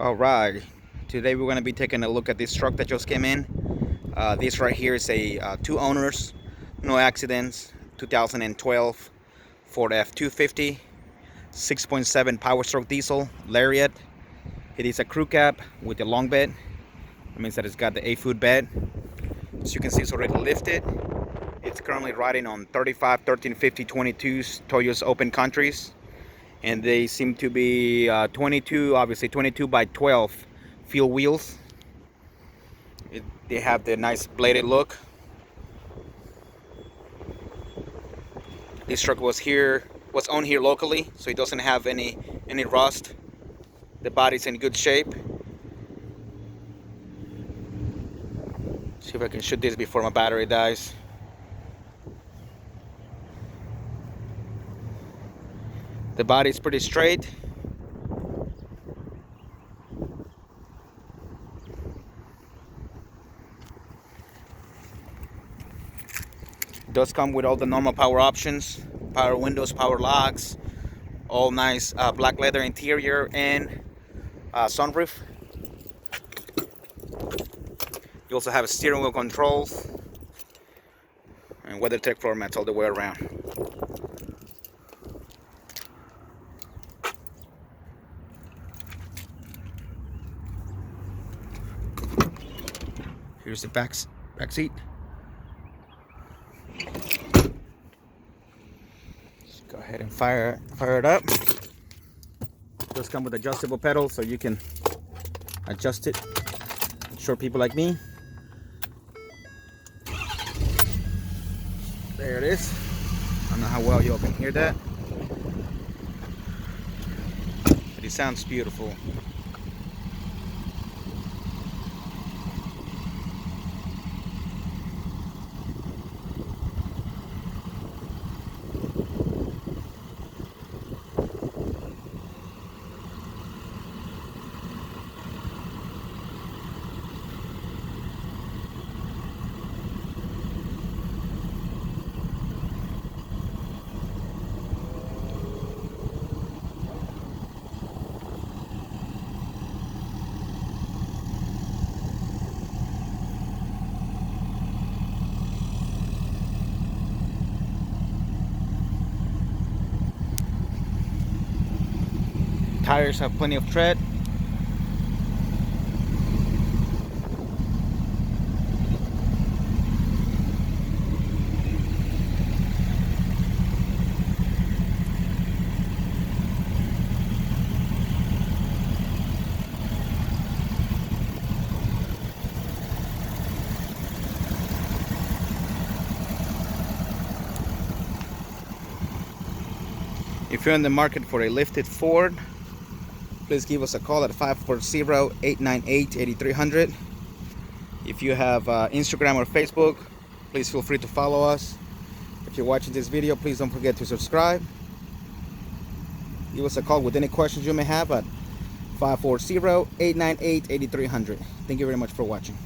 All right, today we're going to be taking a look at this truck that just came in. This right here is a two owners, no accidents, 2012 Ford F250, 6.7 Powerstroke diesel, Lariat. It is a crew cab with a long bed. That means that it's got the 8-foot bed. As you can see, it's already lifted. It's currently riding on 35, 13, 50, 22s, Toyo's open countries. And they seem to be 22, obviously 22 by 12 fuel wheels. They have the nice bladed look. This truck was owned here locally, so it doesn't have any rust. The body's in good shape. See if I can shoot this before my battery dies. The body's pretty straight. It does come with all the normal power options, power windows, power locks, all nice black leather interior and sunroof. You also have steering wheel controls and WeatherTech floor mats all the way around. Here's the back seat. Let's go ahead and fire it up. It does come with adjustable pedals, so you can adjust it. Short people like me. There it is. I don't know how well you all can hear that, but it sounds beautiful. Tires have plenty of tread. If you're in the market for a lifted Ford, please give us a call at 540-898-8300. If you have Instagram or Facebook, please feel free to follow us. If you're watching this video, please don't forget to subscribe. Give us a call with any questions you may have at 540-898-8300. Thank you very much for watching.